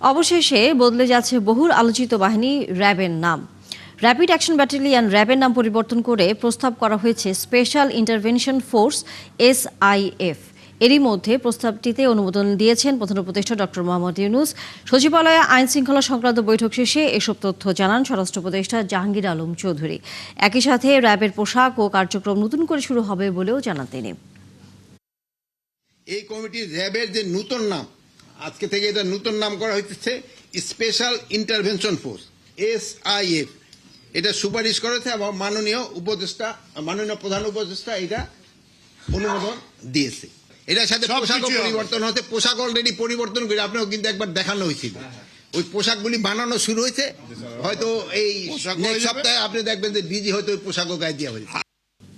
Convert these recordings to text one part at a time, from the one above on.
অবশেষে বদলে যাচ্ছে বহুল আলোচিত বাহিনী র্যাবের নাম। র্যাপিড অ্যাকশন ব্যাটালিয়ন র্যাবের নাম পরিবর্তন করে প্রস্তাব করা হয়েছে স্পেশাল ইন্টারভেনশন ফোর্স SIF। এরই মধ্যে প্রস্তাবটিতে অনুমোদন দিয়েছেন প্রধান উপদেষ্টা ডক্টর মোহাম্মদ ইউনূস। সচিবালয়ে আইন শৃঙ্খলা সংক্রান্ত বৈঠক শেষে এসব তথ্য জানান স্বরাষ্ট্র উপদেষ্টা জাহাঙ্গীর আলম চৌধুরী। একই সাথে র্যাবের পোশাক ও কার্যক্রম নতুন করে শুরু হবে বলেও জানান তিনি। এই কমিটির র্যাবের যে নতুন নাম, আজকে থেকে এটা নতুন নাম করা হচ্ছে স্পেশাল ইন্টারভেনশন ফোর্স SIF। এটা সুপারিশ করেছে এবং মাননীয় প্রধান উপদেষ্টা এটা অনুমোদন দিয়েছে। এটার সাথে পোশাকও পরিবর্তন হচ্ছে, পোশাক অলরেডি পরিবর্তন করে আপনাও কিন্তু একবার দেখানো হয়েছিল। ওই পোশাকগুলি বানানো শুরু হয়েছে, হয়তো এই সপ্তাহে আপনি দেখবেন যে ডিজি হয়তো ওই পোশাকও গায়ে দেওয়া হয়েছে।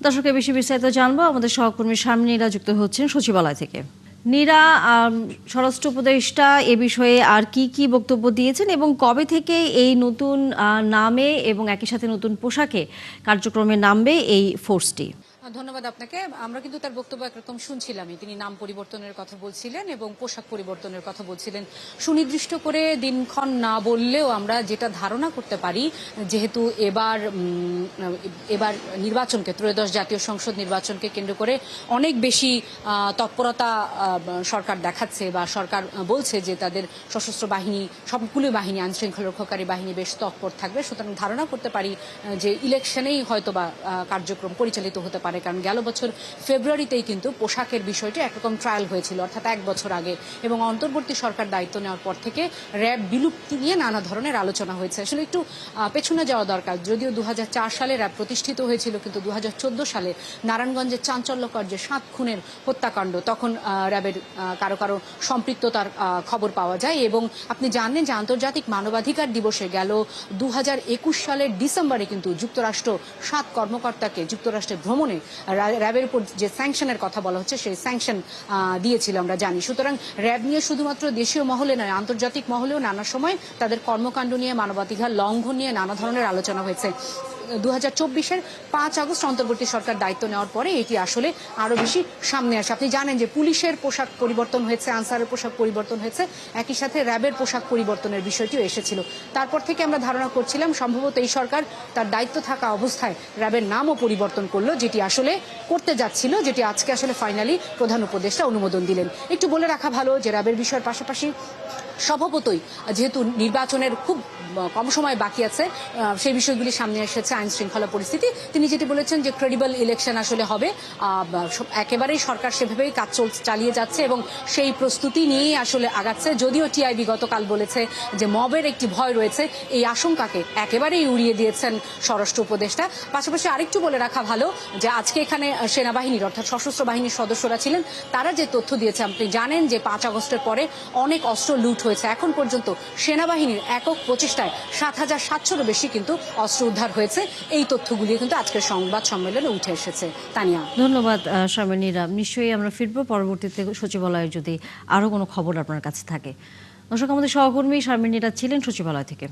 দর্শকের বেশি বিস্তারিত জানবো আমাদের সহকর্মী শারমিনীরা যুক্ত হচ্ছেন সচিবালয় থেকে। নীরা, স্বরাষ্ট্র উপদেষ্টা এ বিষয়ে আর কি বক্তব্য দিয়েছেন এবং কবে থেকে এই নতুন নামে এবং একই সাথে নতুন পোশাকে কার্যক্রমে নামবে এই ফোর্সটি? ধন্যবাদ আপনাকে। আমরা কিন্তু তার বক্তব্য একরকম শুনছিলামই। তিনি নাম পরিবর্তনের কথা বলছিলেন এবং পোশাক পরিবর্তনের কথা বলছিলেন। সুনির্দিষ্ট করে দিনক্ষণ না বললেও আমরা যেটা ধারণা করতে পারি, যেহেতু এবার নির্বাচনকে, ত্রয়োদশ জাতীয় সংসদ নির্বাচনকে কেন্দ্র করে অনেক বেশি তৎপরতা সরকার দেখাচ্ছে বা সরকার বলছে যে তাদের সশস্ত্র বাহিনী, সবগুলো বাহিনী, আইন শৃঙ্খলা রক্ষাকারী বাহিনী বেশ তৎপর থাকবে। সুতরাং ধারণা করতে পারি যে ইলেকশনেই হয়তোবা কার্যক্রম পরিচালিত হতে পারে। কারণ গেল বছর ফেব্রুয়ারিতেই কিন্তু পোশাকের বিষয়টি একরকম ট্রায়াল হয়েছিল, অর্থাৎ 1 বছর আগে। এবং অন্তর্বর্তী সরকার দায়িত্ব নেওয়ার পর থেকে র্যাব বিলুপ্তি নিয়ে নানা ধরনের আলোচনা হয়েছে। আসলে একটু পেছনে যাওয়া দরকার। যদিও 2004 সালে র্যাব প্রতিষ্ঠিত হয়েছিল, কিন্তু 2014 সালে নারায়ণগঞ্জের চাঞ্চল্যকর যে 7 খুনের হত্যাকাণ্ড, তখন র্যাবের কারো সম্পৃক্ততার খবর পাওয়া যায়। এবং আপনি জানেন যে আন্তর্জাতিক মানবাধিকার দিবসে গেল 2021 সালের ডিসেম্বরে কিন্তু যুক্তরাষ্ট্র 7 কর্মকর্তাকে যুক্তরাষ্ট্রের ভ্রমণে র্যাবের উপর যে স্যাংশনের কথা বলা হচ্ছে সেই স্যাংশন দিয়েছিল আমরা জানি। সুতরাং র্যাব নিয়ে শুধুমাত্র দেশীয় মহলে নয়, আন্তর্জাতিক মহলেও নানা সময় তাদের কর্মকাণ্ড নিয়ে, মানবাধিকার লঙ্ঘন নিয়ে নানা ধরনের আলোচনা হয়েছে। 2024-এর 5 আগস্ট অন্তর্বর্তী সরকার দায়িত্ব নেওয়ার পরে এটি আসলে আরো বেশি সামনে আসে। আপনি জানেন যে পুলিশের পোশাক পরিবর্তন হয়েছে, আনসারের পোশাক পরিবর্তন হয়েছে, একই সাথে র্যাবের পোশাক পরিবর্তনের বিষয়টিও এসেছিল। তারপর থেকে আমরা ধারণা করছিলাম সম্ভবত এই সরকার তার দায়িত্ব থাকা অবস্থায় র্যাবের নামও পরিবর্তন করলো, যেটি আসলে করতে যাচ্ছিল, যেটি আজকে আসলে ফাইনালি প্রধান উপদেষ্টা অনুমোদন দিলেন। একটু বলে রাখা ভালো যে র্যাবের বিষয়ের পাশাপাশি স্বভাবতই যেহেতু নির্বাচনের খুব কম সময় বাকি আছে, সেই বিষয়গুলি সামনে এসেছে, আইন শৃঙ্খলা পরিস্থিতি। তিনি যেটি বলেছেন যে ক্রেডিবল ইলেকশন আসলে হবে, একেবারেই সরকার সেভাবেই কাজ চালিয়ে যাচ্ছে এবং সেই প্রস্তুতি নিয়েই আসলে আগাচ্ছে। যদিও টিআইবি গতকাল বলেছে যে মবের একটি ভয় রয়েছে, এই আশঙ্কাকে একেবারেই উড়িয়ে দিয়েছেন স্বরাষ্ট্র উপদেষ্টা। পাশাপাশি আরেকটু বলে রাখা ভালো যে আজকে এখানে সেনাবাহিনীর, অর্থাৎ সশস্ত্র বাহিনীর সদস্যরা ছিলেন। তারা যে তথ্য দিয়েছে, আপনি জানেন যে 5 আগস্টের পরে অনেক অস্ত্র লুট হয়েছে। এখন পর্যন্ত সেনাবাহিনীর একক প্রচেষ্টায় 7,700-এরও বেশি কিন্তু অস্ত্র উদ্ধার হয়েছে। এই তথ্যগুলি কিন্তু আজকের সংবাদ সম্মেলনে উঠে এসেছে। তানিয়া, ধন্যবাদ শারমিনীরা। নিশ্চয়ই আমরা ফিরবো পরবর্তীতে সচিবালয়ে যদি আরো কোনো খবর আপনার কাছে থাকে। দর্শক, আমাদের সহকর্মী শারমিনীরা ছিলেন সচিবালয় থেকে।